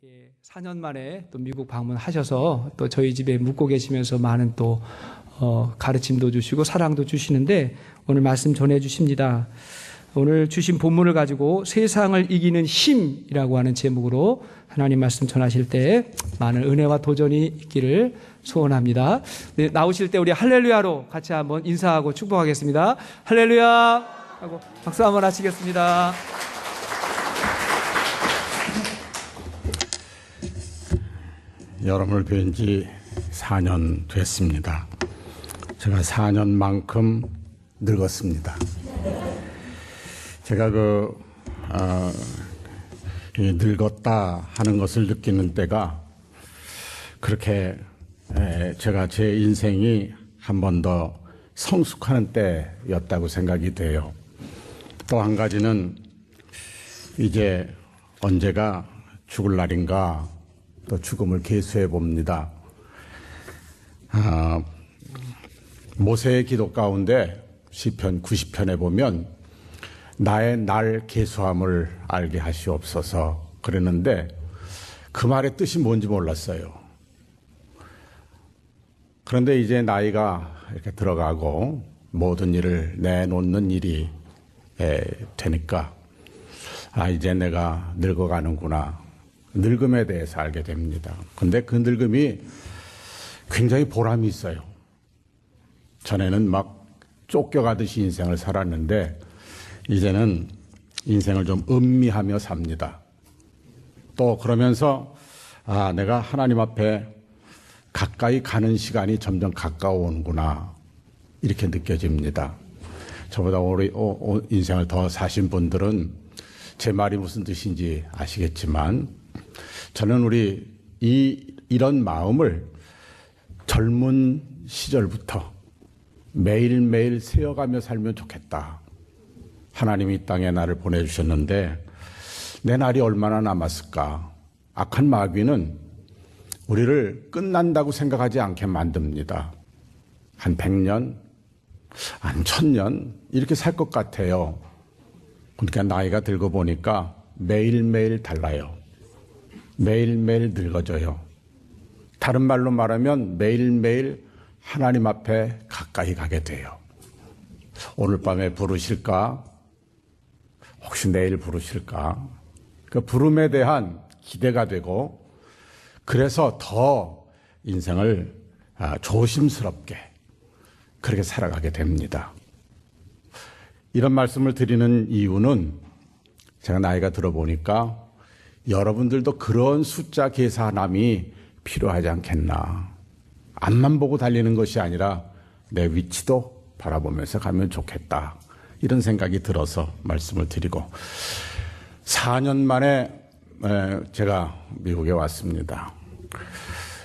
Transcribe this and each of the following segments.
이렇게 4년 만에 또 미국 방문하셔서 또 저희 집에 묵고 계시면서 많은 또 가르침도 주시고 사랑도 주시는데 오늘 말씀 전해 주십니다. 오늘 주신 본문을 가지고 세상을 이기는 힘이라고 하는 제목으로 하나님 말씀 전하실 때 많은 은혜와 도전이 있기를 소원합니다. 네, 나오실 때 우리 할렐루야로 같이 한번 인사하고 축복하겠습니다. 할렐루야 하고 박수 한번 하시겠습니다. 여러분을 뵌 지 4년 됐습니다. 제가 4년만큼 늙었습니다. 제가 늙었다 하는 것을 느끼는 때가 그렇게 제가 제 인생이 한 번 더 성숙하는 때였다고 생각이 돼요. 또 한 가지는 이제 언제가 죽을 날인가 또 죽음을 계수해 봅니다. 모세의 기도 가운데 시편 90편에 보면 나의 날 계수함을 알게 하시옵소서 그랬는데 그 말의 뜻이 뭔지 몰랐어요. 그런데 이제 나이가 이렇게 들어가고 모든 일을 내놓는 일이 되니까 이제 내가 늙어가는구나. 늙음에 대해서 알게 됩니다. 근데 그 늙음이 굉장히 보람이 있어요. 전에는 막 쫓겨가듯이 인생을 살았는데 이제는 인생을 좀 음미하며 삽니다. 또 그러면서 내가 하나님 앞에 가까이 가는 시간이 점점 가까워오는구나 이렇게 느껴집니다. 저보다 오래 인생을 더 사신 분들은 제 말이 무슨 뜻인지 아시겠지만 저는 우리 이런 마음을 젊은 시절부터 매일매일 세어가며 살면 좋겠다. 하나님이 이 땅에 나를 보내주셨는데 내 날이 얼마나 남았을까. 악한 마귀는 우리를 끝난다고 생각하지 않게 만듭니다. 한 100년, 한 1000년 이렇게 살 것 같아요. 그러니까 나이가 들고 보니까 매일매일 달라요. 매일매일 늙어져요. 다른 말로 말하면 매일매일 하나님 앞에 가까이 가게 돼요. 오늘 밤에 부르실까? 혹시 내일 부르실까? 그 부름에 대한 기대가 되고 그래서 더 인생을 조심스럽게 그렇게 살아가게 됩니다. 이런 말씀을 드리는 이유는 제가 나이가 들어보니까 여러분들도 그런 숫자 계산함이 필요하지 않겠나. 앞만 보고 달리는 것이 아니라 내 위치도 바라보면서 가면 좋겠다. 이런 생각이 들어서 말씀을 드리고 4년 만에 제가 미국에 왔습니다.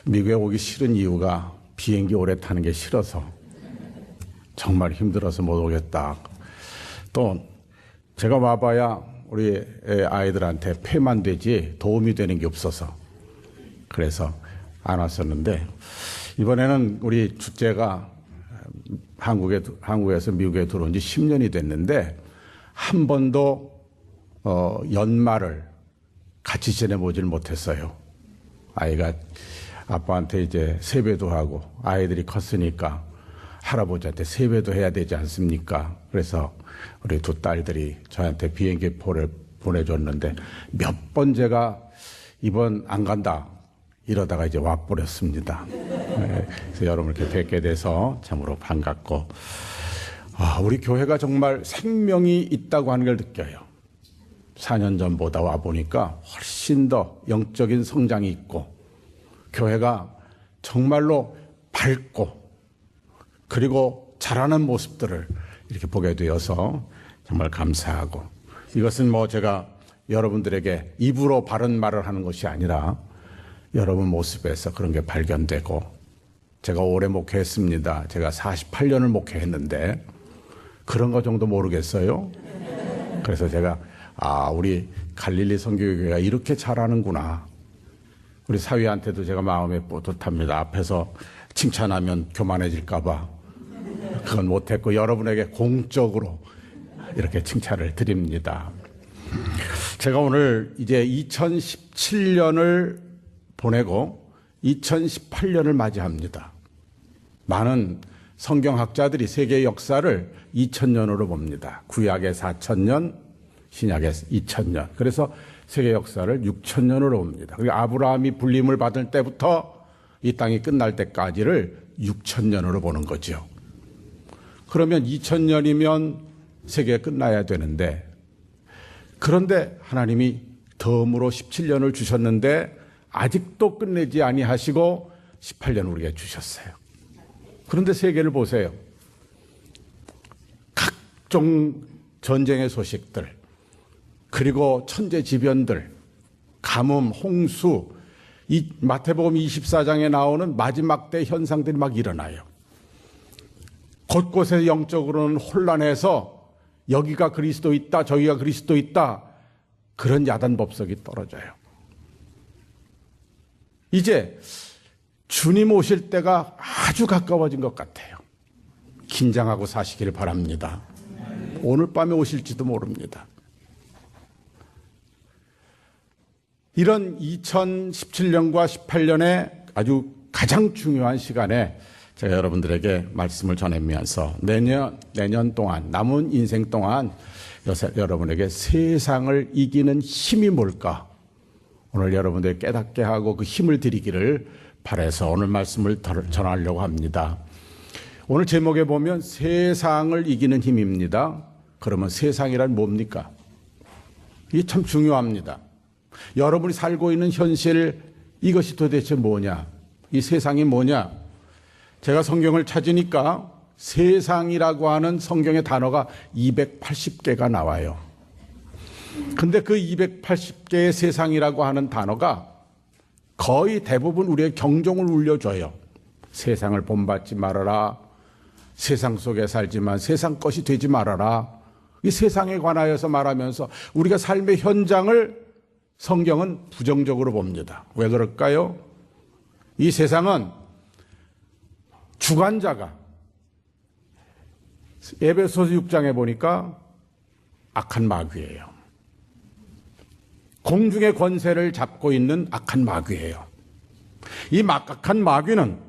미국에 오기 싫은 이유가 비행기 오래 타는 게 싫어서 정말 힘들어서 못 오겠다. 또 제가 와봐야 우리 아이들한테 폐만 되지 도움이 되는 게 없어서 그래서 안 왔었는데 이번에는 우리 둘째가 한국에서 미국에 들어온 지 10년이 됐는데 한 번도 연말을 같이 지내보질 못했어요. 아이가 아빠한테 이제 세배도 하고 아이들이 컸으니까 할아버지한테 세배도 해야 되지 않습니까? 그래서 우리 두 딸들이 저한테 비행기표를 보내줬는데 몇 번 제가 이번 안 간다 이러다가 이제 와버렸습니다. 그래서 여러분 이렇게 뵙게 돼서 참으로 반갑고 우리 교회가 정말 생명이 있다고 하는 걸 느껴요. 4년 전보다 와보니까 훨씬 더 영적인 성장이 있고 교회가 정말로 밝고 그리고 자라는 모습들을 이렇게 보게 되어서 정말 감사하고 이것은 제가 여러분들에게 입으로 바른 말을 하는 것이 아니라 여러분 모습에서 그런 게 발견되고 제가 오래 목회했습니다. 제가 48년을 목회했는데 그런 거 정도 모르겠어요. 그래서 제가 우리 갈릴리 선교교회가 이렇게 잘하는구나. 우리 사위한테도 제가 마음에 뿌듯합니다. 앞에서 칭찬하면 교만해질까 봐 그건 못했고 여러분에게 공적으로 이렇게 칭찬을 드립니다. 제가 오늘 이제 2017년을 보내고 2018년을 맞이합니다. 많은 성경학자들이 세계 역사를 2000년으로 봅니다. 구약의 4000년, 신약의 2000년. 그래서 세계 역사를 6000년으로 봅니다. 그리고 아브라함이 불림을 받을 때부터 이 땅이 끝날 때까지를 6000년으로 보는 거죠. 그러면 2000년이면 세계가 끝나야 되는데, 그런데 하나님이 덤으로 17년을 주셨는데 아직도 끝내지 아니하시고 18년 우리에게 주셨어요. 그런데 세계를 보세요. 각종 전쟁의 소식들, 그리고 천재지변들, 가뭄, 홍수, 이 마태복음 24장에 나오는 마지막 때 현상들이 막 일어나요. 곳곳에 영적으로는 혼란해서 여기가 그리스도 있다, 저기가 그리스도 있다, 그런 야단 법석이 떨어져요. 이제 주님 오실 때가 아주 가까워진 것 같아요. 긴장하고 사시기를 바랍니다. 오늘 밤에 오실지도 모릅니다. 이런 2017년과 18년의 아주 가장 중요한 시간에 제가 여러분들에게 말씀을 전하면서 내년 동안, 남은 인생 동안 여러분에게 세상을 이기는 힘이 뭘까? 오늘 여러분들 깨닫게 하고 그 힘을 드리기를 바라서 오늘 말씀을 전하려고 합니다. 오늘 제목에 보면 세상을 이기는 힘입니다. 그러면 세상이란 뭡니까? 이게 참 중요합니다. 여러분이 살고 있는 현실, 이것이 도대체 뭐냐? 이 세상이 뭐냐? 제가 성경을 찾으니까 세상이라고 하는 성경의 단어가 280개가 나와요. 근데 그 280개의 세상이라고 하는 단어가 거의 대부분 우리의 경종을 울려줘요. 세상을 본받지 말아라. 세상 속에 살지만 세상 것이 되지 말아라. 이 세상에 관하여서 말하면서 우리가 삶의 현장을 성경은 부정적으로 봅니다. 왜 그럴까요? 이 세상은 주관자가 에베소서 6장에 보니까 악한 마귀예요. 공중의 권세를 잡고 있는 악한 마귀예요. 이 악한 마귀는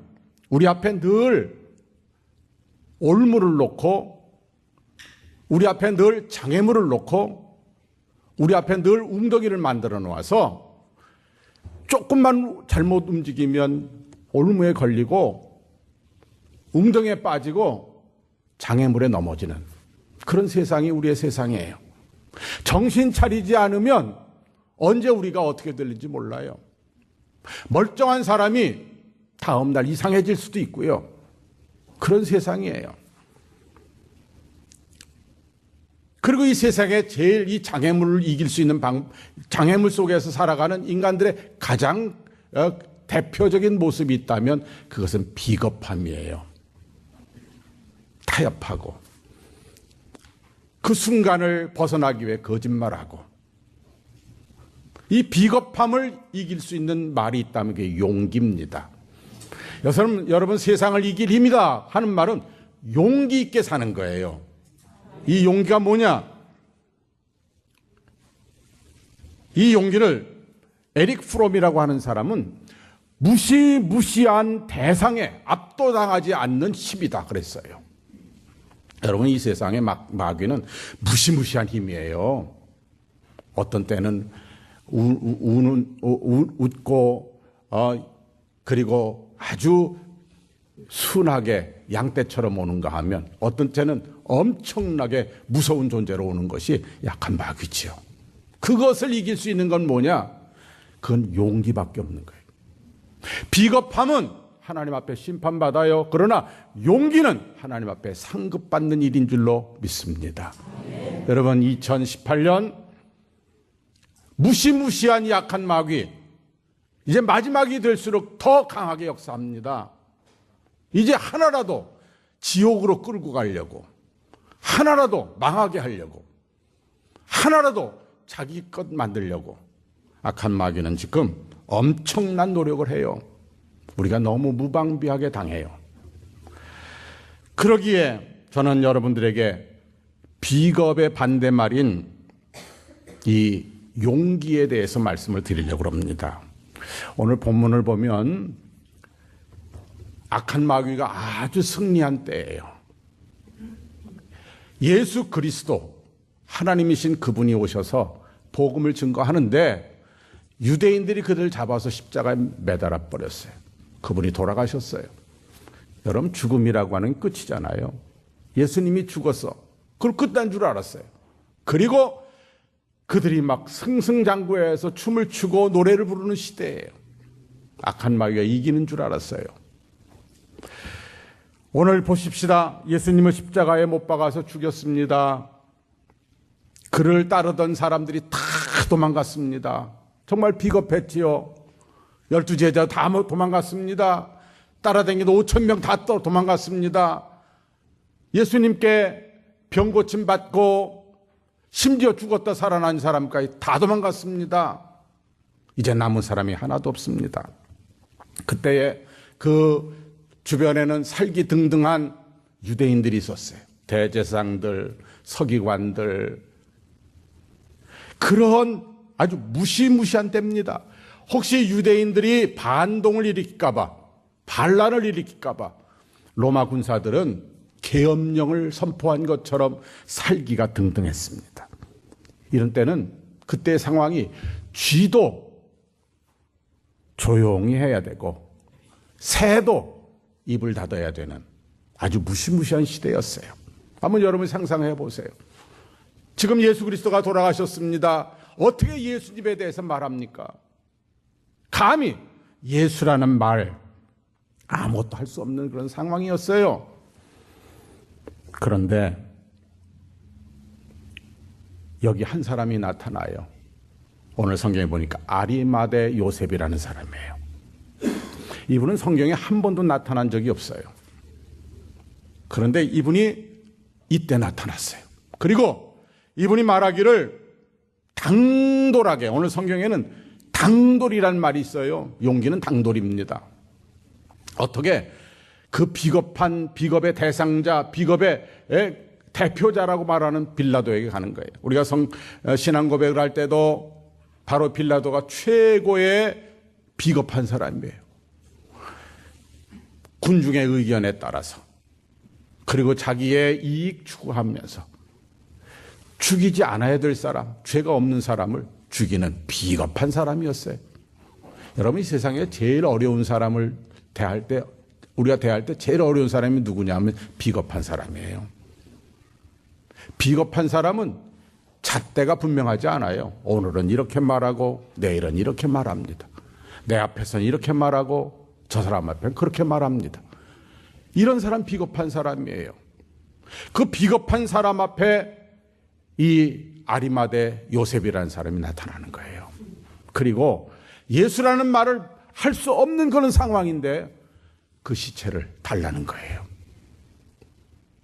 우리 앞에 늘 올무를 놓고, 우리 앞에 늘 장애물을 놓고, 우리 앞에 늘 웅덩이를 만들어 놓아서 조금만 잘못 움직이면 올무에 걸리고 웅덩이에 빠지고 장애물에 넘어지는 그런 세상이 우리의 세상이에요. 정신 차리지 않으면 언제 우리가 어떻게 될지 몰라요. 멀쩡한 사람이 다음 날 이상해질 수도 있고요. 그런 세상이에요. 그리고 이 세상에 제일 이 장애물을 이길 수 있는 장애물 속에서 살아가는 인간들의 가장 대표적인 모습이 있다면 그것은 비겁함이에요. 타협하고 그 순간을 벗어나기 위해 거짓말하고, 이 비겁함을 이길 수 있는 말이 있다면 그게 용기입니다. 여러분 세상을 이길 힘이다 하는 말은 용기 있게 사는 거예요. 이 용기가 뭐냐? 이 용기를 에릭 프롬이라고 하는 사람은 무시무시한 대상에 압도당하지 않는 힘이다 그랬어요. 여러분, 이 세상의 마귀는 무시무시한 힘이에요. 어떤 때는 웃고 그리고 아주 순하게 양떼처럼 오는가 하면 어떤 때는 엄청나게 무서운 존재로 오는 것이 약한 마귀지요. 그것을 이길 수 있는 건 뭐냐? 그건 용기밖에 없는 거예요. 비겁함은 하나님 앞에 심판받아요. 그러나 용기는 하나님 앞에 상급받는 일인 줄로 믿습니다. 여러분, 2018년 무시무시한 약한 마귀, 이제 마지막이 될수록 더 강하게 역사합니다. 이제 하나라도 지옥으로 끌고 가려고, 하나라도 망하게 하려고, 하나라도 자기 것 만들려고 악한 마귀는 지금 엄청난 노력을 해요. 우리가 너무 무방비하게 당해요. 그러기에 저는 여러분들에게 비겁의 반대말인 이 용기에 대해서 말씀을 드리려고 합니다. 오늘 본문을 보면 악한 마귀가 아주 승리한 때예요. 예수 그리스도 하나님이신 그분이 오셔서 복음을 증거하는데 유대인들이 그들을 잡아서 십자가에 매달아 버렸어요. 그분이 돌아가셨어요. 여러분, 죽음이라고 하는 끝이잖아요. 예수님이 죽었어. 그걸 끝난 줄 알았어요. 그리고 그들이 막 승승장구해서 춤을 추고 노래를 부르는 시대예요. 악한 마귀가 이기는 줄 알았어요. 오늘 보십시다. 예수님을 십자가에 못 박아서 죽였습니다. 그를 따르던 사람들이 다 도망갔습니다. 정말 비겁했지요. 12제자 다 도망갔습니다. 따라다니던 5,000명 다 도망갔습니다. 예수님께 병 고침 받고 심지어 죽었다 살아난 사람까지 다 도망갔습니다. 이제 남은 사람이 하나도 없습니다. 그때에 그 주변에는 살기등등한 유대인들이 있었어요. 대제사장들, 서기관들, 그런 아주 무시무시한 때입니다. 혹시 유대인들이 반동을 일으킬까봐, 반란을 일으킬까봐 로마 군사들은 계엄령을 선포한 것처럼 살기가 등등했습니다. 이런 때는 그때의 상황이 쥐도 조용히 해야 되고 새도 입을 닫아야 되는 아주 무시무시한 시대였어요. 한번 여러분 상상해 보세요. 지금 예수 그리스도가 돌아가셨습니다. 어떻게 예수님에 대해서 말합니까? 감히 예수라는 말 아무것도 할 수 없는 그런 상황이었어요. 그런데 여기 한 사람이 나타나요. 오늘 성경에 보니까 아리마대 요셉이라는 사람이에요. 이분은 성경에 한 번도 나타난 적이 없어요. 그런데 이분이 이때 나타났어요. 그리고 이분이 말하기를 당돌하게, 오늘 성경에는 당돌이란 말이 있어요. 용기는 당돌입니다. 어떻게 그 비겁의 대상자, 비겁의 대표자라고 말하는 빌라도에게 가는 거예요. 우리가 신앙 고백을 할 때도 바로 빌라도가 최고의 비겁한 사람이에요. 군중의 의견에 따라서, 그리고 자기의 이익 추구하면서 죽이지 않아야 될 사람, 죄가 없는 사람을 죽이는 비겁한 사람이었어요. 여러분, 이 세상에 제일 어려운 사람을 대할 때, 우리가 대할 때 제일 어려운 사람이 누구냐 하면 비겁한 사람이에요. 비겁한 사람은 잣대가 분명하지 않아요. 오늘은 이렇게 말하고 내일은 이렇게 말합니다. 내 앞에서는 이렇게 말하고 저 사람 앞에는 그렇게 말합니다. 이런 사람 비겁한 사람이에요. 그 비겁한 사람 앞에 이 아리마대 요셉이라는 사람이 나타나는 거예요. 그리고 예수라는 말을 할 수 없는 그런 상황인데 그 시체를 달라는 거예요.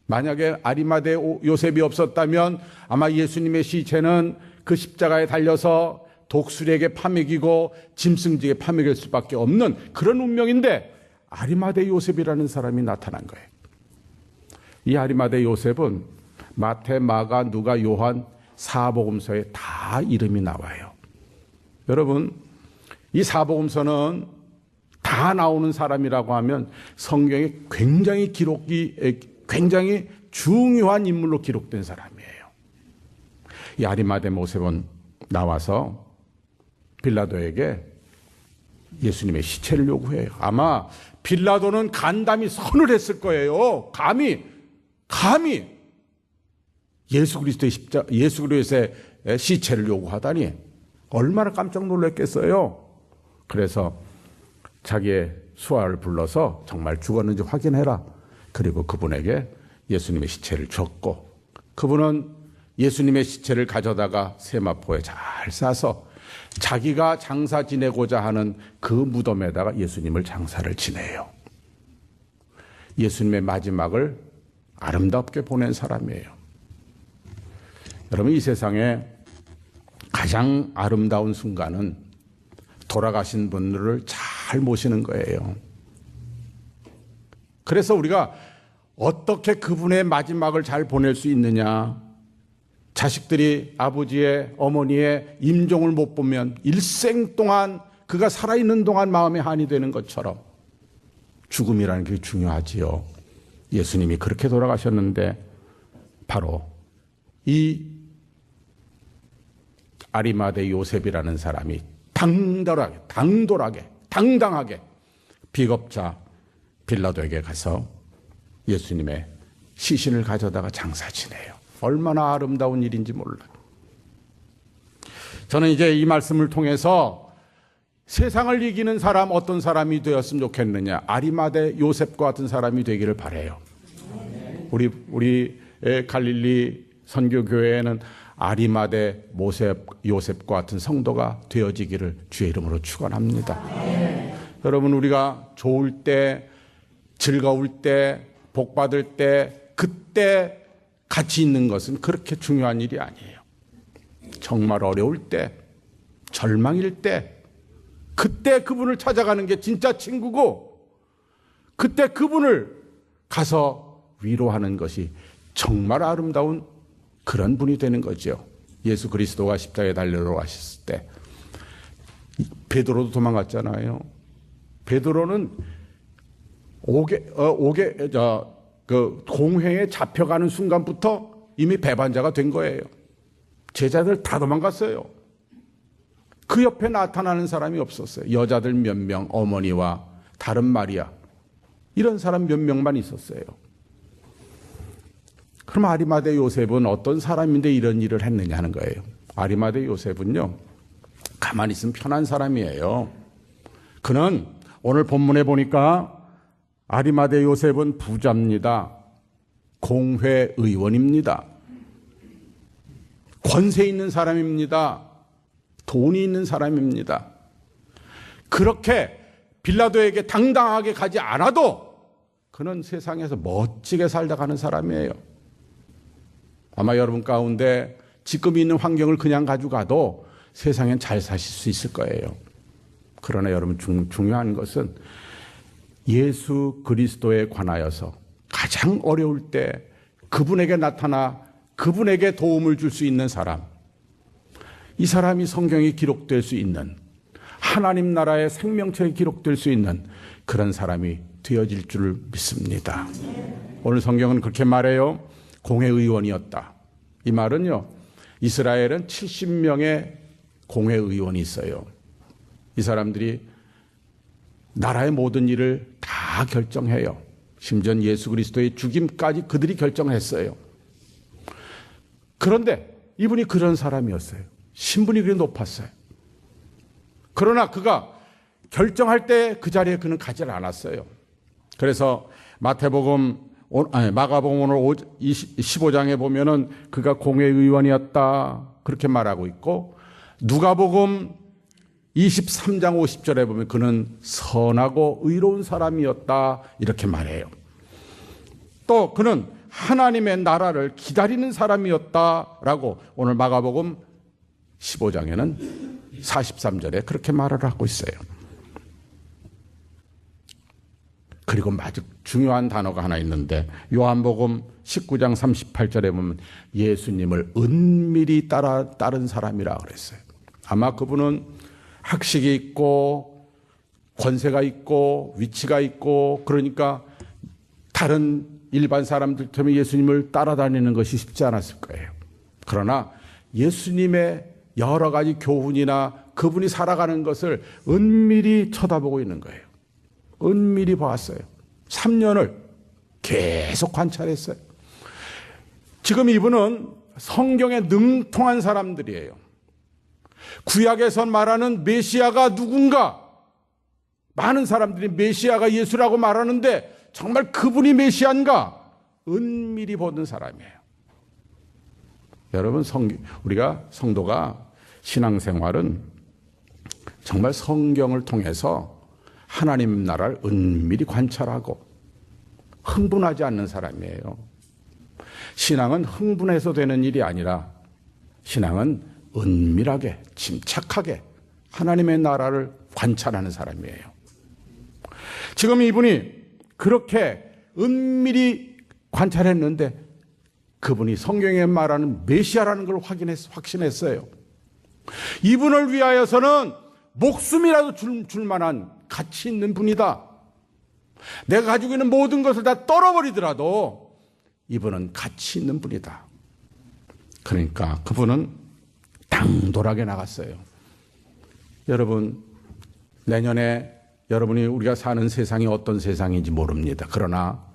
만약에 아리마대 요셉이 없었다면 아마 예수님의 시체는 그 십자가에 달려서 독수리에게 파먹이고 짐승지에 파먹일 수밖에 없는 그런 운명인데 아리마대 요셉이라는 사람이 나타난 거예요. 이 아리마대 요셉은 마태, 마가, 누가, 요한 사복음서에 다 이름이 나와요. 여러분, 이 사복음서는 다 나오는 사람이라고 하면 성경에 굉장히 중요한 인물로 기록된 사람이에요. 이 아리마대 요셉은 나와서 빌라도에게 예수님의 시체를 요구해요. 아마 빌라도는 간담이 선을 했을 거예요. 감히 예수 그리스도의 시체를 요구하다니 얼마나 깜짝 놀랐겠어요. 그래서 자기의 수하를 불러서 정말 죽었는지 확인해라. 그리고 그분에게 예수님의 시체를 줬고, 그분은 예수님의 시체를 가져다가 세마포에 잘 싸서 자기가 장사 지내고자 하는 그 무덤에다가 예수님을 장사를 지내요. 예수님의 마지막을 아름답게 보낸 사람이에요. 여러분, 이 세상에 가장 아름다운 순간은 돌아가신 분들을 잘 모시는 거예요. 그래서 우리가 어떻게 그분의 마지막을 잘 보낼 수 있느냐, 자식들이 아버지의 어머니의 임종을 못 보면 일생 동안 그가 살아있는 동안 마음에 한이 되는 것처럼 죽음이라는 게 중요하지요. 예수님이 그렇게 돌아가셨는데 바로 이 아리마대 요셉이라는 사람이 당당하게 비겁자 빌라도에게 가서 예수님의 시신을 가져다가 장사 지내요. 얼마나 아름다운 일인지 몰라요. 저는 이제 이 말씀을 통해서 세상을 이기는 사람 어떤 사람이 되었으면 좋겠느냐. 아리마대 요셉과 같은 사람이 되기를 바라요. 우리 갈릴리 선교교회에는 아리마대 요셉과 같은 성도가 되어지기를 주의 이름으로 축원합니다. 여러분, 우리가 좋을 때, 즐거울 때, 복 받을 때, 그때 같이 있는 것은 그렇게 중요한 일이 아니에요. 정말 어려울 때, 절망일 때, 그때 그분을 찾아가는 게 진짜 친구고, 그때 그분을 가서 위로하는 것이 정말 아름다운 그런 분이 되는 거죠. 예수 그리스도가 십자가에 달려 가셨을 때 베드로도 도망갔잖아요. 베드로는 공회에 잡혀가는 순간부터 이미 배반자가 된 거예요. 제자들 다 도망갔어요. 그 옆에 나타나는 사람이 없었어요. 여자들 몇 명, 어머니와 다른 마리아, 이런 사람 몇 명만 있었어요. 그럼 아리마대 요셉은 어떤 사람인데 이런 일을 했느냐 하는 거예요. 아리마대 요셉은요, 가만히 있으면 편한 사람이에요. 그는 오늘 본문에 보니까 아리마대 요셉은 부자입니다. 공회의원입니다. 권세 있는 사람입니다. 돈이 있는 사람입니다. 그렇게 빌라도에게 당당하게 가지 않아도 그는 세상에서 멋지게 살다 가는 사람이에요. 아마 여러분 가운데 지금 있는 환경을 그냥 가지고 가도 세상엔 잘 사실 수 있을 거예요. 그러나 여러분, 중요한 것은 예수 그리스도에 관하여서 가장 어려울 때 그분에게 나타나 그분에게 도움을 줄 수 있는 사람, 이 사람이 성경에 기록될 수 있는, 하나님 나라의 생명체에 기록될 수 있는 그런 사람이 되어질 줄 믿습니다. 오늘 성경은 그렇게 말해요. 공회의원이었다. 이 말은요, 이스라엘은 70명의 공회의원이 있어요. 이 사람들이 나라의 모든 일을 다 결정해요. 심지어 예수 그리스도의 죽임까지 그들이 결정했어요. 그런데 이분이 그런 사람이었어요. 신분이 그리 높았어요. 그러나 그가 결정할 때 그 자리에 그는 가지 않았어요. 그래서 마가복음 오늘 15장에 보면은 그가 공회의원이었다 그렇게 말하고 있고, 누가복음 23장 50절에 보면 그는 선하고 의로운 사람이었다 이렇게 말해요. 또 그는 하나님의 나라를 기다리는 사람이었다라고 오늘 마가복음 15장에는 43절에 그렇게 말을 하고 있어요. 그리고 아주 중요한 단어가 하나 있는데, 요한복음 19장 38절에 보면 예수님을 은밀히 따른 사람이라 그랬어요. 아마 그분은 학식이 있고 권세가 있고 위치가 있고, 그러니까 다른 일반 사람들처럼 예수님을 따라다니는 것이 쉽지 않았을 거예요. 그러나 예수님의 여러 가지 교훈이나 그분이 살아가는 것을 은밀히 쳐다보고 있는 거예요. 은밀히 봤어요. 3년을 계속 관찰했어요. 지금 이분은 성경에 능통한 사람들이에요. 구약에서 말하는 메시아가 누군가, 많은 사람들이 메시아가 예수라고 말하는데 정말 그분이 메시아인가 은밀히 보는 사람이에요. 여러분, 우리가 성도가 신앙생활은 정말 성경을 통해서 하나님 나라를 은밀히 관찰하고 흥분하지 않는 사람이에요. 신앙은 흥분해서 되는 일이 아니라 신앙은 은밀하게 침착하게 하나님의 나라를 관찰하는 사람이에요. 지금 이분이 그렇게 은밀히 관찰했는데 그분이 성경에 말하는 메시아라는 걸 확신했어요. 이분을 위하여서는 목숨이라도 줄 만한 가치 있는 분이다. 내가 가지고 있는 모든 것을 다 떨어버리더라도 이분은 가치 있는 분이다. 그러니까 그분은 당돌하게 나갔어요. 여러분, 내년에 여러분이 우리가 사는 세상이 어떤 세상인지 모릅니다. 그러나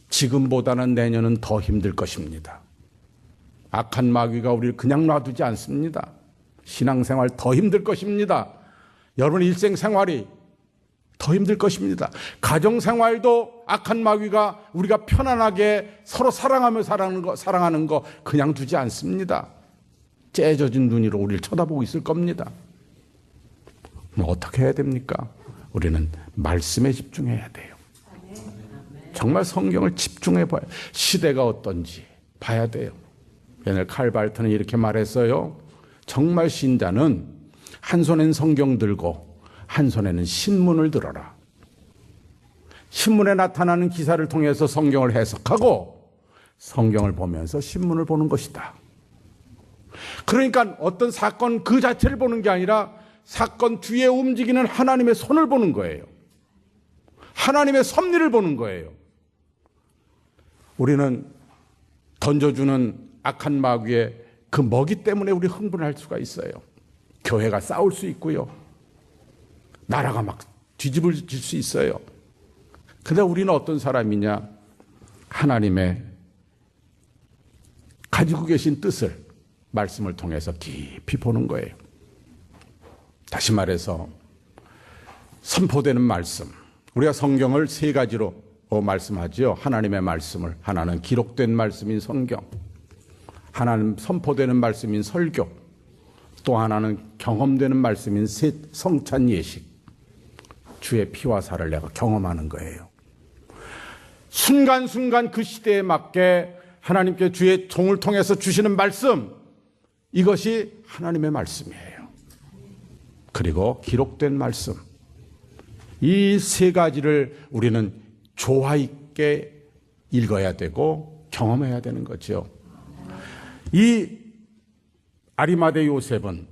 지금보다는 내년은 더 힘들 것입니다. 악한 마귀가 우리를 그냥 놔두지 않습니다. 신앙생활 더 힘들 것입니다. 여러분의 일생생활이 더 힘들 것입니다. 가정생활도 악한 마귀가 우리가 편안하게 서로 사랑하며 사랑하는 거 그냥 두지 않습니다. 째져진 눈으로 우리를 쳐다보고 있을 겁니다. 어떻게 해야 됩니까? 우리는 말씀에 집중해야 돼요. 정말 성경을 집중해 봐요. 시대가 어떤지 봐야 돼요. 옛날 칼 발트는 이렇게 말했어요. 정말 신자는 한 손엔 성경 들고 한 손에는 신문을 들어라. 신문에 나타나는 기사를 통해서 성경을 해석하고 성경을 보면서 신문을 보는 것이다. 그러니까 어떤 사건 그 자체를 보는 게 아니라 사건 뒤에 움직이는 하나님의 손을 보는 거예요. 하나님의 섭리를 보는 거예요. 우리는 던져주는 악한 마귀의 그 먹이 때문에 우리 흥분할 수가 있어요. 교회가 싸울 수 있고요. 나라가 막 뒤집어질 수 있어요. 근데 우리는 어떤 사람이냐? 하나님의 가지고 계신 뜻을 말씀을 통해서 깊이 보는 거예요. 다시 말해서 선포되는 말씀. 우리가 성경을 세 가지로 말씀하죠. 하나님의 말씀을. 하나는 기록된 말씀인 성경. 하나는 선포되는 말씀인 설교. 또 하나는 경험되는 말씀인 성찬 예식. 주의 피와 살을 내가 경험하는 거예요. 순간순간 그 시대에 맞게 하나님께 주의 종을 통해서 주시는 말씀, 이것이 하나님의 말씀이에요. 그리고 기록된 말씀, 이 세 가지를 우리는 조화 있게 읽어야 되고 경험해야 되는 거죠. 이 아리마대 요셉은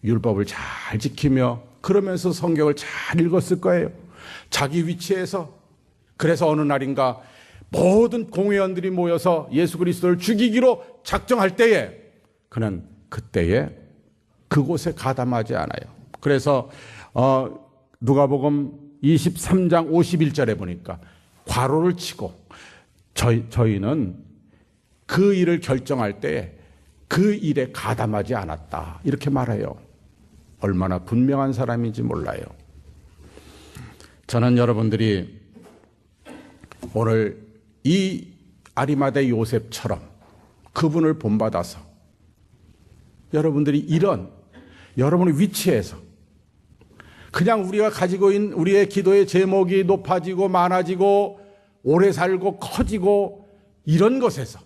율법을 잘 지키며 그러면서 성경을 잘 읽었을 거예요. 자기 위치에서. 그래서 어느 날인가 모든 공회원들이 모여서 예수 그리스도를 죽이기로 작정할 때에 그는 그때에 그곳에 가담하지 않아요. 그래서 누가복음 23장 51절에 보니까 괄호를 치고 저희는 그 일을 결정할 때에 그 일에 가담하지 않았다, 이렇게 말해요. 얼마나 분명한 사람인지 몰라요. 저는 여러분들이 오늘 이 아리마대 요셉처럼 그분을 본받아서 여러분들이 이런 여러분의 위치에서 그냥 우리가 가지고 있는 우리의 기도의 제목이 높아지고 많아지고 오래 살고 커지고 이런 것에서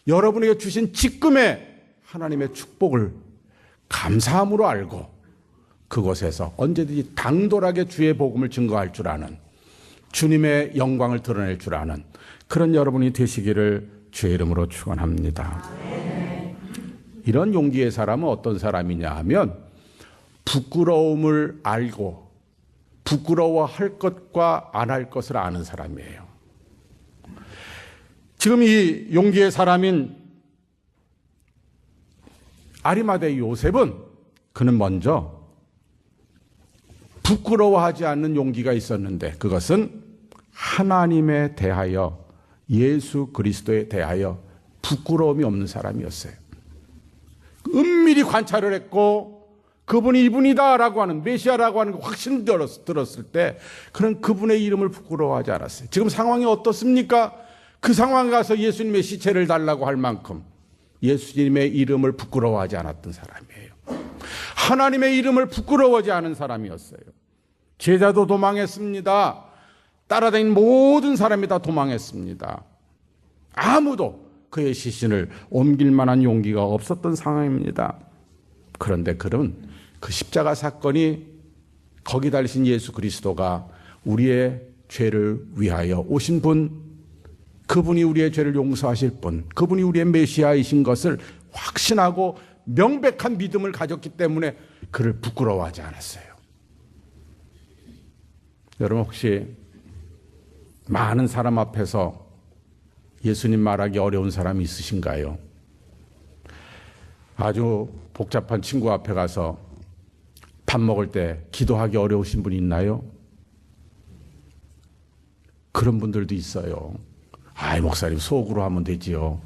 여러분에게 주신 지금의 하나님의 축복을 감사함으로 알고 그곳에서 언제든지 당돌하게 주의 복음을 증거할 줄 아는, 주님의 영광을 드러낼 줄 아는 그런 여러분이 되시기를 주의 이름으로 축원합니다. 이런 용기의 사람은 어떤 사람이냐 하면 부끄러움을 알고 부끄러워할 것과 안 할 것을 아는 사람이에요. 지금 이 용기의 사람인 아리마대 요셉은 그는 먼저 부끄러워하지 않는 용기가 있었는데 그것은 하나님에 대하여, 예수 그리스도에 대하여 부끄러움이 없는 사람이었어요. 은밀히 관찰을 했고 그분이 이분이다라고 하는, 메시아라고 하는 확신 들었을 때 그는 그분의 이름을 부끄러워하지 않았어요. 지금 상황이 어떻습니까? 그 상황에 가서 예수님의 시체를 달라고 할 만큼 예수님의 이름을 부끄러워하지 않았던 사람이에요. 하나님의 이름을 부끄러워하지 않은 사람이었어요. 제자도 도망했습니다. 따라다니는 모든 사람이 다 도망했습니다. 아무도 그의 시신을 옮길 만한 용기가 없었던 상황입니다. 그런데 그는 그 십자가 사건이, 거기 달리신 예수 그리스도가 우리의 죄를 위하여 오신 분, 그 그분이 우리의 죄를 용서하실 분, 그분이 우리의 메시아이신 것을 확신하고 명백한 믿음을 가졌기 때문에 그를 부끄러워하지 않았어요. 여러분 혹시 많은 사람 앞에서 예수님 말하기 어려운 사람이 있으신가요? 아주 복잡한 친구 앞에 가서 밥 먹을 때 기도하기 어려우신 분이 있나요? 그런 분들도 있어요. 아이, 목사님 속으로 하면 되지요.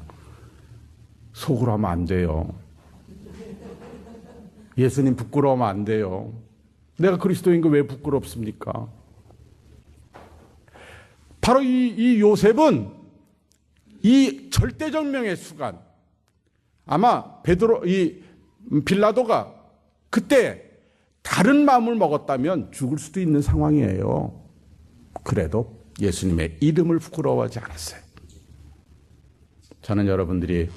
속으로 하면 안 돼요. 예수님 부끄러우면 안 돼요. 내가 그리스도인 거 왜 부끄럽습니까? 바로 이 요셉은 이 절대절명의 순간, 아마 빌라도가 그때 다른 마음을 먹었다면 죽을 수도 있는 상황이에요. 그래도 예수님의 이름을 부끄러워하지 않았어요. 저는 여러분들이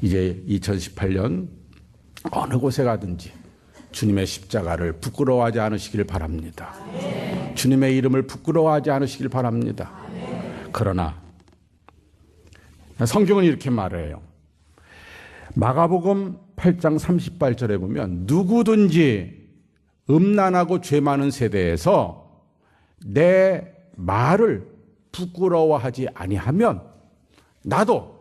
이제 2018년 어느 곳에 가든지 주님의 십자가를 부끄러워하지 않으시길 바랍니다. 주님의 이름을 부끄러워하지 않으시길 바랍니다. 그러나 성경은 이렇게 말해요. 마가복음 8장 38절에 보면 누구든지 음란하고 죄 많은 세대에서 내 말을 부끄러워하지 아니하면 나도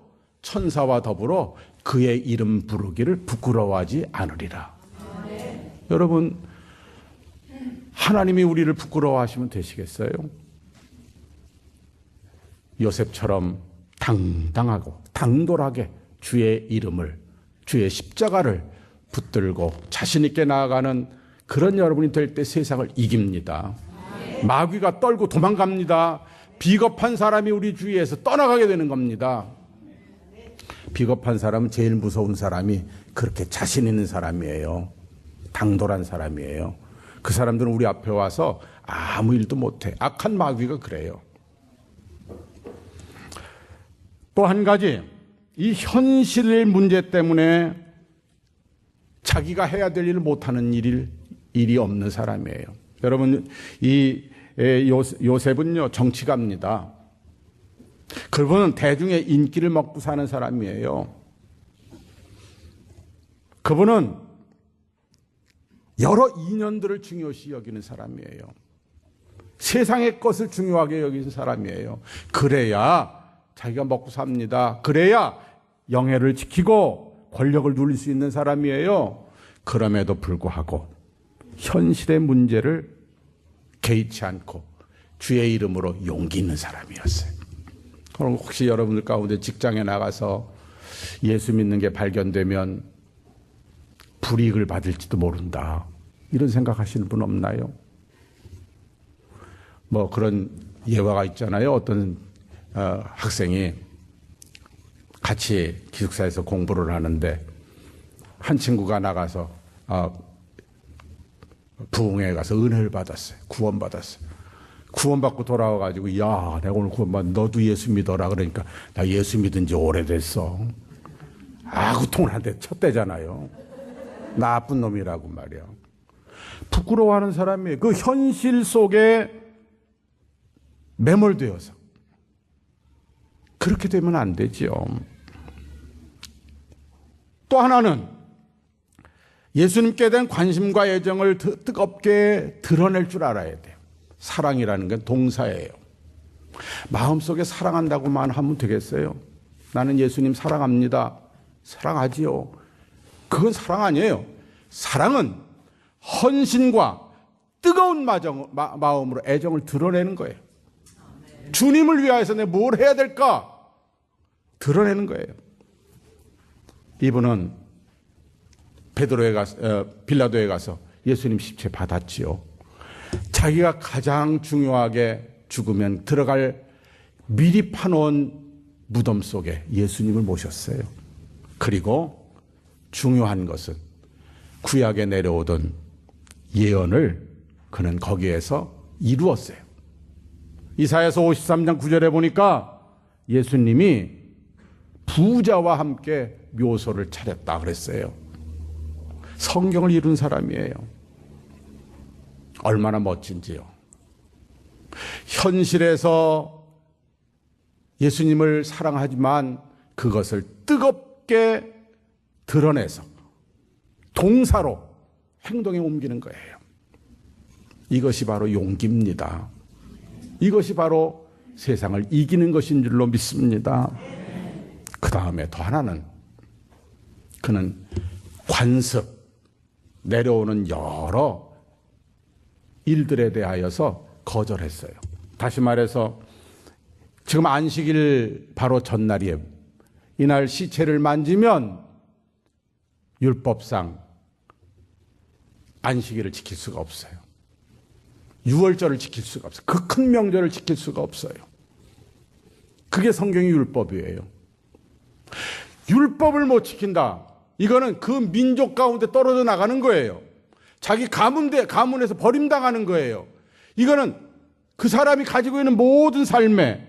천사와 더불어 그의 이름 부르기를 부끄러워하지 않으리라. 여러분, 하나님이 우리를 부끄러워하시면 되시겠어요? 요셉처럼 당당하고 당돌하게 주의 이름을, 주의 십자가를 붙들고 자신 있게 나아가는 그런 여러분이 될 때 세상을 이깁니다. 마귀가 떨고 도망갑니다. 비겁한 사람이 우리 주위에서 떠나가게 되는 겁니다. 비겁한 사람은 제일 무서운 사람이 그렇게 자신 있는 사람이에요. 당돌한 사람이에요. 그 사람들은 우리 앞에 와서 아무 일도 못해. 악한 마귀가 그래요. 또 한 가지, 이 현실 문제 때문에 자기가 해야 될 일을 못하는 일이 없는 사람이에요. 여러분, 이 요셉은요, 정치가입니다. 그분은 대중의 인기를 먹고 사는 사람이에요. 그분은 여러 인연들을 중요시 여기는 사람이에요. 세상의 것을 중요하게 여기는 사람이에요. 그래야 자기가 먹고 삽니다. 그래야 영예를 지키고 권력을 누릴 수 있는 사람이에요. 그럼에도 불구하고 현실의 문제를 개의치 않고 주의 이름으로 용기 있는 사람이었어요. 그럼 혹시 여러분들 가운데 직장에 나가서 예수 믿는 게 발견되면 불이익을 받을지도 모른다, 이런 생각하시는 분 없나요? 뭐 그런 예화가 있잖아요. 어떤 학생이 같이 기숙사에서 공부를 하는데 한 친구가 나가서 부흥회에 가서 은혜를 받았어요. 구원받았어요. 구원받고 돌아와가지고, 야, 내가 오늘 구원받, 너도 예수 믿어라. 그러니까 나 예수 믿은 지 오래됐어. 아구통을 한 대 쳤대잖아요. 나쁜 놈이라고 말이야. 부끄러워하는 사람이 그 현실 속에 매몰되어서 그렇게 되면 안 되지요. 또 하나는 예수님께 대한 관심과 애정을 뜨겁게 드러낼 줄 알아야 돼요. 사랑이라는 건 동사예요. 마음속에 사랑한다고만 하면 되겠어요? 나는 예수님 사랑합니다. 사랑하지요. 그건 사랑 아니에요. 사랑은 헌신과 뜨거운 마음으로 애정을 드러내는 거예요. 주님을 위하여서 내가 뭘 해야 될까? 드러내는 거예요. 이분은 빌라도에 가서 예수님 십체 받았지요. 자기가 가장 중요하게 죽으면 들어갈 미리 파놓은 무덤 속에 예수님을 모셨어요. 그리고 중요한 것은 구약에 내려오던 예언을 그는 거기에서 이루었어요. 이사야서 53장 9절에 보니까 예수님이 부자와 함께 묘소를 차렸다 그랬어요. 성경을 이룬 사람이에요. 얼마나 멋진지요. 현실에서 예수님을 사랑하지만 그것을 뜨겁게 드러내서 동사로 행동에 옮기는 거예요. 이것이 바로 용기입니다. 이것이 바로 세상을 이기는 것인 줄로 믿습니다. 그 다음에 더 하나는 그는 관습, 내려오는 여러 일들에 대하여서 거절했어요. 다시 말해서 지금 안식일 바로 전날이에요. 이날 시체를 만지면 율법상 안식일을 지킬 수가 없어요. 유월절을 지킬 수가 없어요. 그 큰 명절을 지킬 수가 없어요. 그게 성경의 율법이에요. 율법을 못 지킨다. 이거는 그 민족 가운데 떨어져 나가는 거예요. 자기 가문에서 버림당하는 거예요. 이거는 그 사람이 가지고 있는 모든 삶에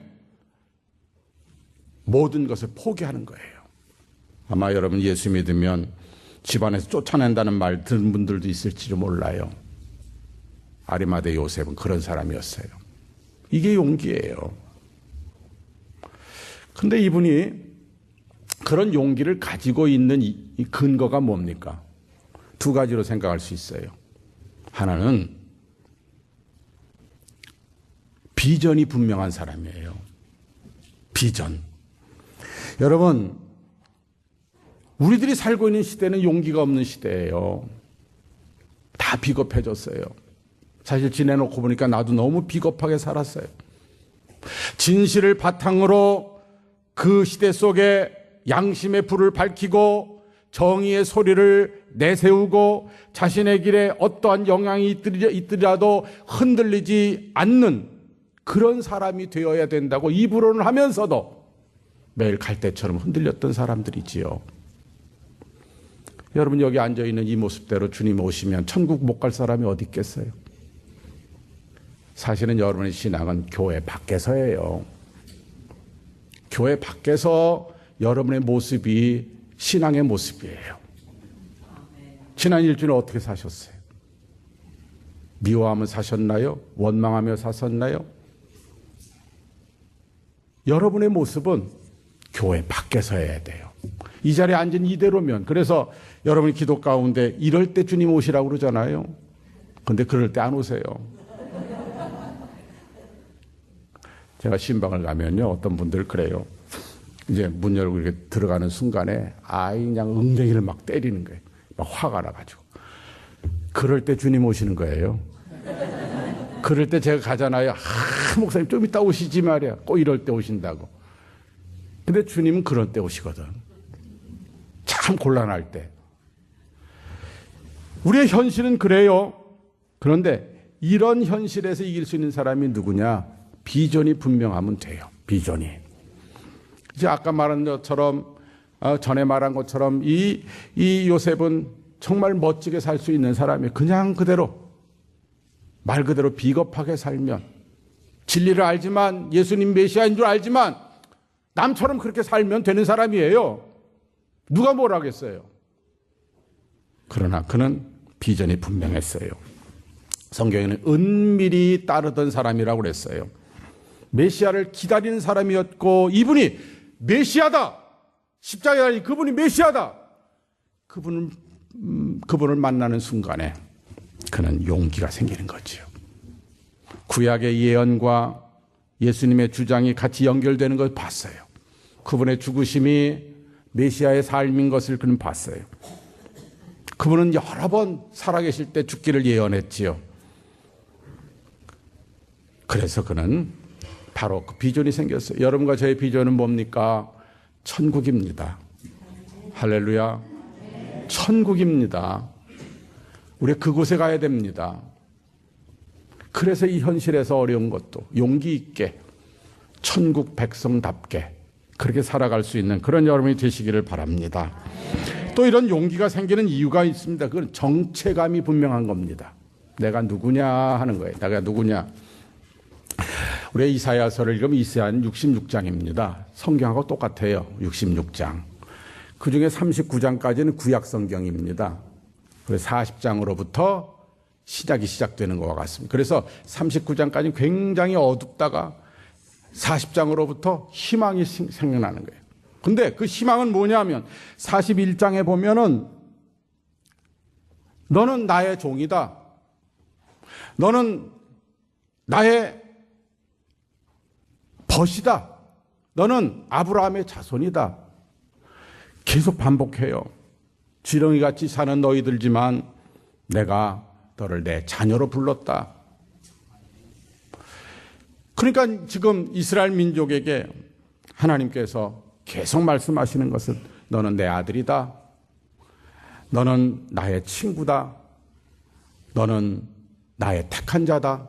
모든 것을 포기하는 거예요. 아마 여러분 예수 믿으면 집안에서 쫓아낸다는 말 들은 분들도 있을지도 몰라요. 아리마대 요셉은 그런 사람이었어요. 이게 용기예요. 근데 이분이 그런 용기를 가지고 있는 이 근거가 뭡니까? 두 가지로 생각할 수 있어요. 하나는 비전이 분명한 사람이에요. 비전. 여러분, 우리들이 살고 있는 시대는 용기가 없는 시대예요. 다 비겁해졌어요. 사실 지내놓고 보니까 나도 너무 비겁하게 살았어요. 진실을 바탕으로 그 시대 속에 양심의 불을 밝히고 정의의 소리를 내세우고 자신의 길에 어떠한 영향이 있더라도 흔들리지 않는 그런 사람이 되어야 된다고 입으로는 하면서도 매일 갈대처럼 흔들렸던 사람들이지요. 여러분 여기 앉아있는 이 모습대로 주님 오시면 천국 못 갈 사람이 어디 있겠어요? 사실은 여러분의 신앙은 교회 밖에서예요. 교회 밖에서 여러분의 모습이 신앙의 모습이에요. 지난 일주일 어떻게 사셨어요? 미워하며 사셨나요? 원망하며 사셨나요? 여러분의 모습은 교회 밖에서 해야 돼요. 이 자리에 앉은 이대로면, 그래서 여러분이 기도 가운데 이럴 때 주님 오시라고 그러잖아요. 근데 그럴 때 안 오세요. 제가 신방을 가면요, 어떤 분들 그래요. 이제 문 열고 이렇게 들어가는 순간에 그냥 엉덩이를 막 때리는 거예요. 막 화가 나가지고. 그럴 때 주님 오시는 거예요. 그럴 때 제가 가잖아요. 목사님 좀 이따 오시지 말이야. 꼭 이럴 때 오신다고. 근데 주님은 그런 때 오시거든. 참 곤란할 때. 우리의 현실은 그래요. 그런데 이런 현실에서 이길 수 있는 사람이 누구냐? 비전이 분명하면 돼요. 비전이. 이제 아까 말한 것처럼, 전에 말한 것처럼 이 요셉은 정말 멋지게 살 수 있는 사람이 그냥 그대로, 말 그대로 비겁하게 살면, 진리를 알지만, 예수님 메시아인 줄 알지만, 남처럼 그렇게 살면 되는 사람이에요. 누가 뭘 하겠어요? 그러나 그는 비전이 분명했어요. 성경에는 은밀히 따르던 사람이라고 그랬어요. 메시아를 기다리는 사람이었고, 이분이 메시아다! 십자가에 달린 그분이 메시아다! 그분을 만나는 순간에 그는 용기가 생기는 거죠. 구약의 예언과 예수님의 주장이 같이 연결되는 걸 봤어요. 그분의 죽으심이 메시아의 삶인 것을 그는 봤어요. 그분은 여러 번 살아계실 때 죽기를 예언했지요. 그래서 그는 바로 그 비전이 생겼어요. 여러분과 저의 비전은 뭡니까? 천국입니다. 할렐루야. 천국입니다. 우리 그곳에 가야 됩니다. 그래서 이 현실에서 어려운 것도 용기 있게 천국 백성답게 그렇게 살아갈 수 있는 그런 여러분이 되시기를 바랍니다. 또 이런 용기가 생기는 이유가 있습니다. 그건 정체감이 분명한 겁니다. 내가 누구냐 하는 거예요. 내가 누구냐. 우리 이사야서를 읽으면 이사야는 66장입니다. 성경하고 똑같아요. 66장. 그중에 39장까지는 구약 성경입니다. 그래서 40장으로부터 시작이 시작되는 것과 같습니다. 그래서 39장까지는 굉장히 어둡다가 40장으로부터 희망이 생겨나는 거예요. 근데 그 희망은 뭐냐면 41장에 보면은 너는 나의 종이다. 너는 나의 벗이다. 너는 아브라함의 자손이다. 계속 반복해요. 지렁이같이 사는 너희들지만 내가 너를 내 자녀로 불렀다. 그러니까 지금 이스라엘 민족에게 하나님께서 계속 말씀하시는 것은 너는 내 아들이다. 너는 나의 친구다. 너는 나의 택한 자다.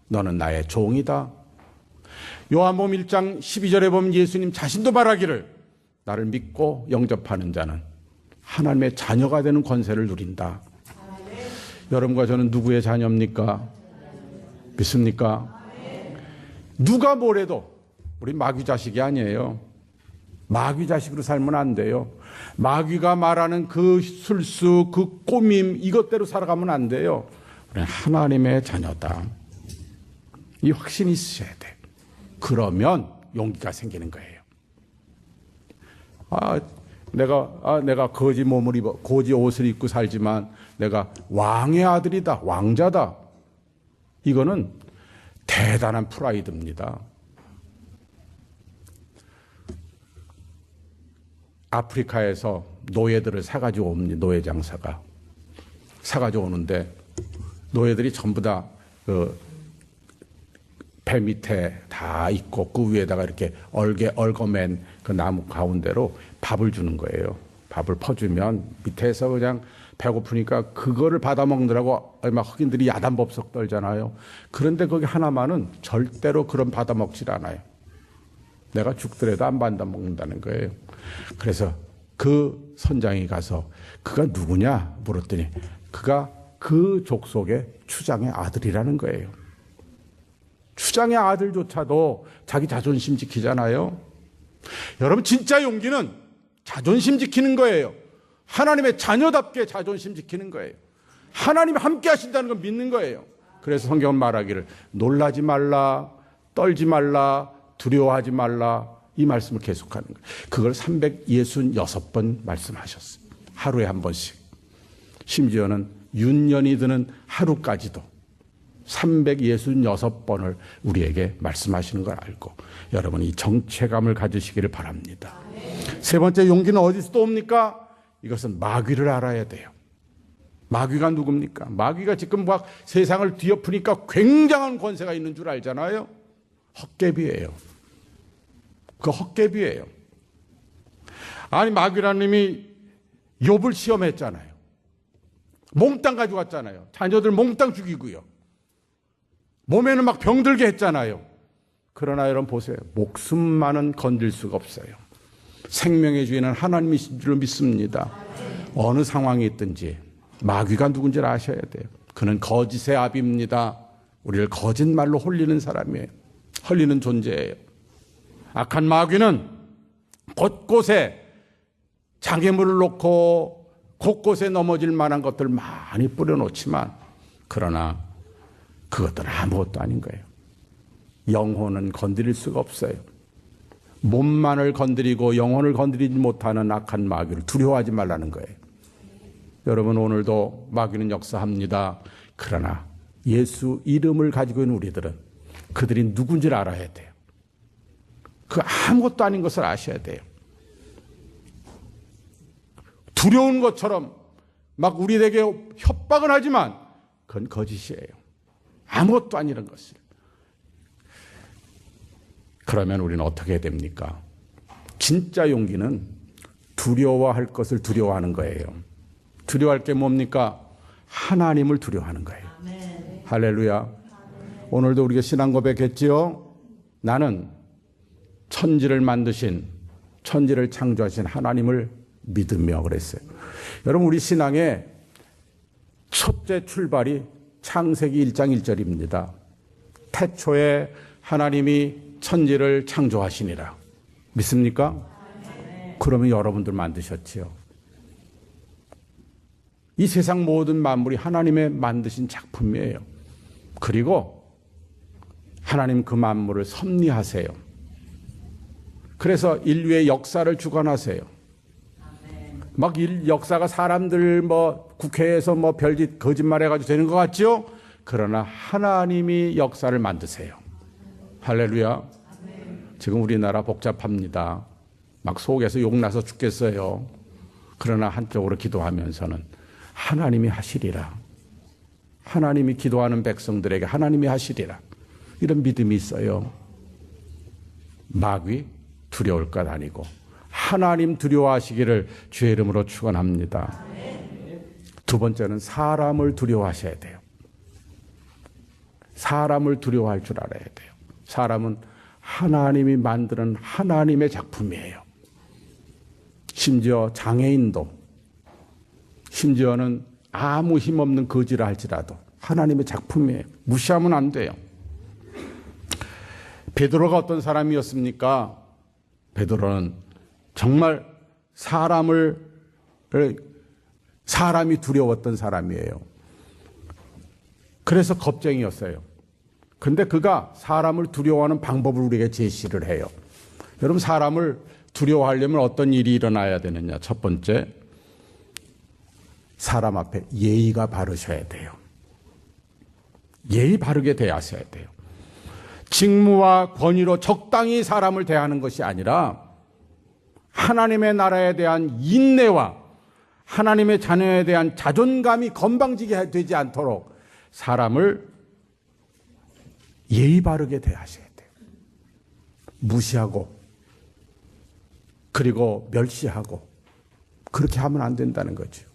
너는 나의 종이다. 요한복음 1장 12절에 보면 예수님 자신도 말하기를 나를 믿고 영접하는 자는 하나님의 자녀가 되는 권세를 누린다. 여러분과 저는 누구의 자녀입니까? 믿습니까? 누가 뭐래도 우리 마귀 자식이 아니에요. 마귀 자식으로 살면 안 돼요. 마귀가 말하는 그 술수, 그 꼬밈 이것대로 살아가면 안 돼요. 우리는 하나님의 자녀다. 이 확신이 있어야 돼. 그러면 용기가 생기는 거예요. 내가 거지 몸을 입어, 거지 옷을 입고 살지만 내가 왕의 아들이다, 왕자다. 이거는 대단한 프라이드입니다. 아프리카에서 노예들을 사가지고 옵니다. 노예 장사가. 사가지고 오는데 노예들이 전부 다 배 밑에 다 있고 그 위에다가 이렇게 얽어맨 그 나무 가운데로 밥을 주는 거예요. 밥을 퍼주면 밑에서 그냥 배고프니까 그거를 받아 먹느라고 막 흑인들이 야단법석 떨잖아요. 그런데 거기 하나만은 절대로 그런 받아 먹질 않아요. 내가 죽더라도 안 받아 먹는다는 거예요. 그래서 그 선장이 가서 그가 누구냐 물었더니 그가 그 족속의 추장의 아들이라는 거예요. 추장의 아들조차도 자기 자존심 지키잖아요. 여러분 진짜 용기는 자존심 지키는 거예요. 하나님의 자녀답게 자존심 지키는 거예요. 하나님이 함께 하신다는 걸 믿는 거예요. 그래서 성경은 말하기를 놀라지 말라, 떨지 말라, 두려워하지 말라 이 말씀을 계속하는 거예요. 그걸 366번 말씀하셨어요. 하루에 한 번씩. 심지어는 윤년이 드는 하루까지도 366번을 우리에게 말씀하시는 걸 알고 여러분이 정체감을 가지시기를 바랍니다. 세 번째 용기는 어디서 또 옵니까? 이것은 마귀를 알아야 돼요. 마귀가 누굽니까? 마귀가 지금 막 세상을 뒤엎으니까 굉장한 권세가 있는 줄 알잖아요. 헛개비예요. 그 헛개비예요. 아니 마귀라는 놈이 욥을 시험했잖아요. 몽땅 가져갔잖아요. 자녀들 몽땅 죽이고요. 몸에는 막 병들게 했잖아요. 그러나 여러분 보세요. 목숨만은 건질 수가 없어요. 생명의 주인은 하나님이신 줄 믿습니다. 어느 상황이 있든지 마귀가 누군지를 아셔야 돼요. 그는 거짓의 아비입니다. 우리를 거짓말로 홀리는 사람이에요. 홀리는 존재예요. 악한 마귀는 곳곳에 장애물을 놓고 곳곳에 넘어질 만한 것들 많이 뿌려놓지만 그러나 그것들은 아무것도 아닌 거예요. 영혼은 건드릴 수가 없어요. 몸만을 건드리고 영혼을 건드리지 못하는 악한 마귀를 두려워하지 말라는 거예요. 여러분 오늘도 마귀는 역사합니다. 그러나 예수 이름을 가지고 있는 우리들은 그들이 누군지를 알아야 돼요. 그 아무것도 아닌 것을 아셔야 돼요. 두려운 것처럼 막 우리에게 협박을 하지만 그건 거짓이에요. 아무것도 아니란 것을. 그러면 우리는 어떻게 됩니까? 진짜 용기는 두려워할 것을 두려워하는 거예요. 두려워할 게 뭡니까? 하나님을 두려워하는 거예요. 할렐루야. 오늘도 우리가 신앙 고백했지요? 나는 천지를 만드신, 천지를 창조하신 하나님을 믿으며 그랬어요. 여러분 우리 신앙의 첫째 출발이 창세기 1장 1절입니다. 태초에 하나님이 천지를 창조하시니라. 믿습니까? 그러면 여러분들 만드셨지요. 이 세상 모든 만물이 하나님의 만드신 작품이에요. 그리고 하나님 그 만물을 섭리하세요. 그래서 인류의 역사를 주관하세요. 막 역사가 사람들 국회에서 별짓 거짓말해가지고 되는 것 같죠? 그러나 하나님이 역사를 만드세요. 할렐루야. 지금 우리나라 복잡합니다. 막 속에서 욕나서 죽겠어요. 그러나 한쪽으로 기도하면서는 하나님이 하시리라. 하나님이 기도하는 백성들에게 하나님이 하시리라. 이런 믿음이 있어요. 마귀 두려울 것 아니고 하나님 두려워하시기를 주의 이름으로 축원합니다. 두 번째는 사람을 두려워하셔야 돼요. 사람을 두려워할 줄 알아야 돼요. 사람은 하나님이 만드는 하나님의 작품이에요. 심지어 장애인도, 심지어는 아무 힘없는 거지라 할지라도 하나님의 작품이에요. 무시하면 안 돼요. 베드로가 어떤 사람이었습니까? 베드로는 정말 사람이 두려웠던 사람이에요. 그래서 겁쟁이였어요. 근데 그가 사람을 두려워하는 방법을 우리에게 제시를 해요. 여러분, 사람을 두려워하려면 어떤 일이 일어나야 되느냐? 첫 번째, 사람 앞에 예의가 바르셔야 돼요. 예의 바르게 대하셔야 돼요. 직무와 권위로 적당히 사람을 대하는 것이 아니라 하나님의 나라에 대한 인내와 하나님의 자녀에 대한 자존감이 건방지게 되지 않도록 사람을 예의 바르게 대하셔야 돼요. 무시하고 그리고 멸시하고 그렇게 하면 안 된다는 거죠.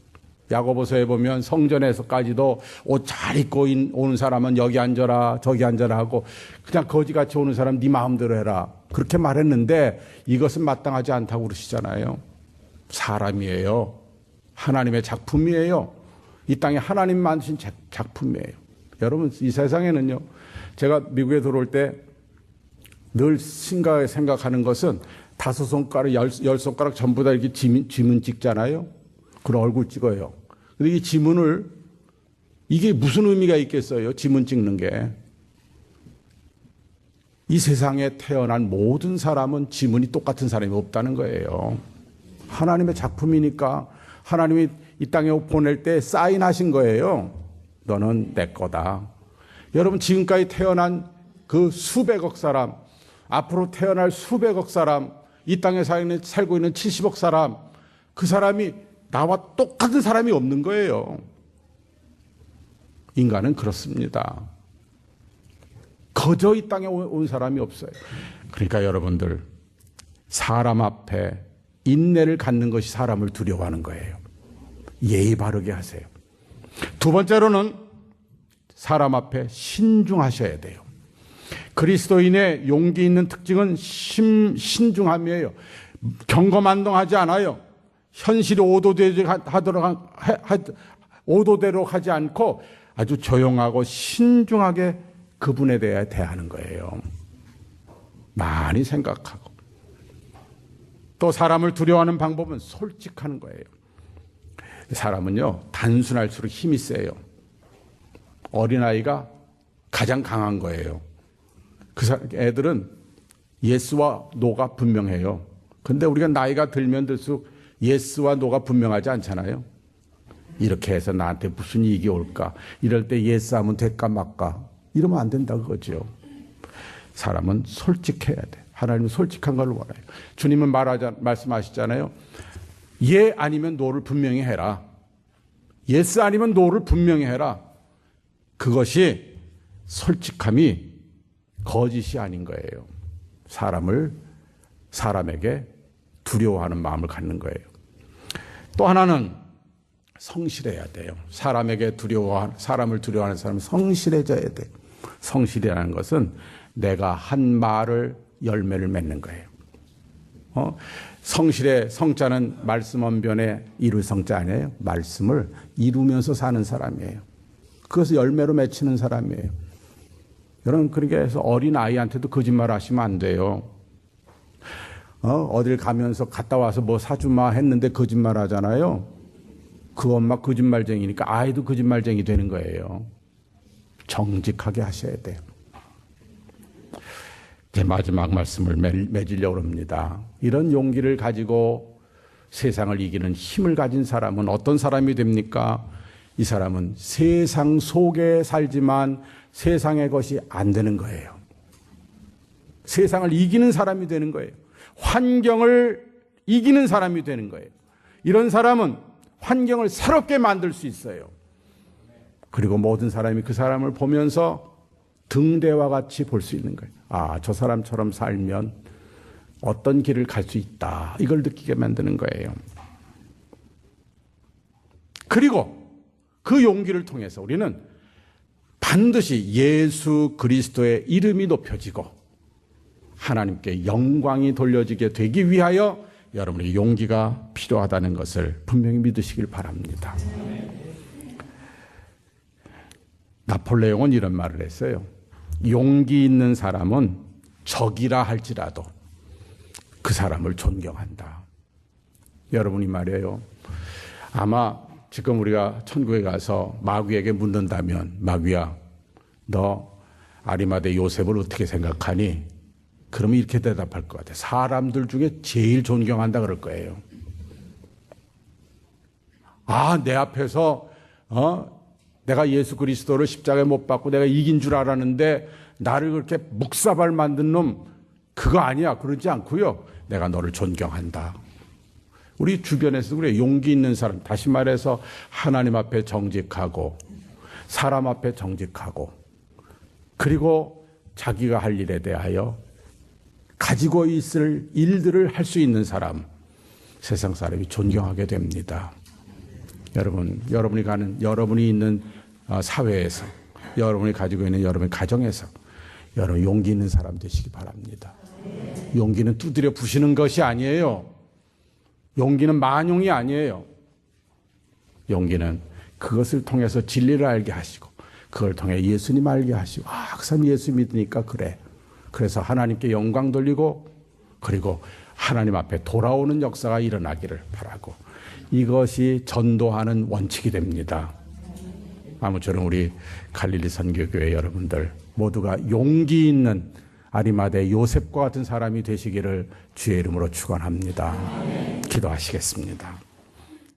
야고보서에 보면 성전에서까지도 옷 잘 입고 오는 사람은 여기 앉아라 저기 앉아라 하고 그냥 거지같이 오는 사람 네 마음대로 해라 그렇게 말했는데 이것은 마땅하지 않다고 그러시잖아요. 사람이에요. 하나님의 작품이에요. 이 땅에 하나님 만드신 작품이에요. 여러분, 이 세상에는요, 제가 미국에 들어올 때 늘 심각하게 생각하는 것은 5손가락, 10손가락 전부 다 이렇게 지문 찍잖아요. 그런 얼굴 찍어요. 근데 이 지문을, 이게 무슨 의미가 있겠어요? 지문 찍는 게. 이 세상에 태어난 모든 사람은 지문이 똑같은 사람이 없다는 거예요. 하나님의 작품이니까 하나님이 이 땅에 보낼 때 사인하신 거예요. 너는 내 거다. 여러분, 지금까지 태어난 그 수백억 사람, 앞으로 태어날 수백억 사람, 이 땅에 살고 있는 70억 사람, 그 사람이 나와 똑같은 사람이 없는 거예요. 인간은 그렇습니다. 거저 이 땅에 온 사람이 없어요. 그러니까 여러분들, 사람 앞에 인내를 갖는 것이 사람을 두려워하는 거예요. 예의 바르게 하세요. 두 번째로는 사람 앞에 신중하셔야 돼요. 그리스도인의 용기 있는 특징은 신중함이에요. 경거만동하지 않아요. 현실이 오도대로 하지 않고 아주 조용하고 신중하게 그분에 대해 대하는 거예요. 많이 생각하고. 또 사람을 두려워하는 방법은 솔직하는 거예요. 사람은요, 단순할수록 힘이 세요. 어린아이가 가장 강한 거예요. 애들은 예스와 노가 분명해요. 근데 우리가 나이가 들면 들수록 예스와 노가 분명하지 않잖아요. 이렇게 해서 나한테 무슨 이익이 올까? 이럴 때 예스 하면 될까 말까? 이러면 안 된다는 거죠. 사람은 솔직해야 돼. 하나님은 솔직한 걸 원해요. 주님은 말씀하시잖아요. 예 아니면 노를 분명히 해라. 예스 아니면 노를 분명히 해라. 그것이 솔직함이 거짓이 아닌 거예요. 사람에게 두려워하는 마음을 갖는 거예요. 또 하나는 성실해야 돼요. 사람을 두려워하는 사람은 성실해져야 돼요. 성실이라는 것은 내가 한 말을 열매를 맺는 거예요. 성실의 성자는 말씀 언변에 이룰 성자 아니에요. 말씀을 이루면서 사는 사람이에요. 그것을 열매로 맺히는 사람이에요. 여러분, 그렇게 해서 어린 아이한테도 거짓말 하시면 안 돼요. 어딜 가면서 갔다 와서 뭐 사주마 했는데 거짓말 하잖아요. 그 엄마 거짓말쟁이니까 아이도 거짓말쟁이 되는 거예요. 정직하게 하셔야 돼요. 제 마지막 말씀을 맺으려고 합니다. 이런 용기를 가지고 세상을 이기는 힘을 가진 사람은 어떤 사람이 됩니까? 이 사람은 세상 속에 살지만 세상의 것이 안 되는 거예요. 세상을 이기는 사람이 되는 거예요. 환경을 이기는 사람이 되는 거예요. 이런 사람은 환경을 새롭게 만들 수 있어요. 그리고 모든 사람이 그 사람을 보면서 등대와 같이 볼 수 있는 거예요. 아, 저 사람처럼 살면 어떤 길을 갈 수 있다. 이걸 느끼게 만드는 거예요. 그리고 그 용기를 통해서 우리는 반드시 예수 그리스도의 이름이 높여지고 하나님께 영광이 돌려지게 되기 위하여 여러분의 용기가 필요하다는 것을 분명히 믿으시길 바랍니다. 나폴레옹은 이런 말을 했어요. 용기 있는 사람은 적이라 할지라도 그 사람을 존경한다. 여러분이 말이에요. 아마 지금 우리가 천국에 가서 마귀에게 묻는다면, 마귀야, 너 아리마대 요셉을 어떻게 생각하니? 그러면 이렇게 대답할 것 같아요. 사람들 중에 제일 존경한다 그럴 거예요. 아, 내 앞에서 내가 예수 그리스도를 십자가에 못 박고 내가 이긴 줄 알았는데 나를 그렇게 묵사발 만든 놈 그거 아니야. 그러지 않고요. 내가 너를 존경한다. 우리 주변에서 그래 용기 있는 사람, 다시 말해서 하나님 앞에 정직하고 사람 앞에 정직하고 그리고 자기가 할 일에 대하여 가지고 있을 일들을 할 수 있는 사람, 세상 사람이 존경하게 됩니다. 여러분이 있는 사회에서, 여러분이 가지고 있는 여러분의 가정에서 여러분 용기 있는 사람 되시기 바랍니다. 용기는 두드려 부시는 것이 아니에요. 용기는 만용이 아니에요. 용기는 그것을 통해서 진리를 알게 하시고 그걸 통해 예수님 알게 하시고 그 사람 예수 믿으니까 그래. 그래서 하나님께 영광 돌리고 그리고 하나님 앞에 돌아오는 역사가 일어나기를 바라고 이것이 전도하는 원칙이 됩니다. 아무쪼록 우리 갈릴리 선교교회 여러분들 모두가 용기 있는 아리마대 요셉과 같은 사람이 되시기를 주의 이름으로 축원합니다. 기도하시겠습니다.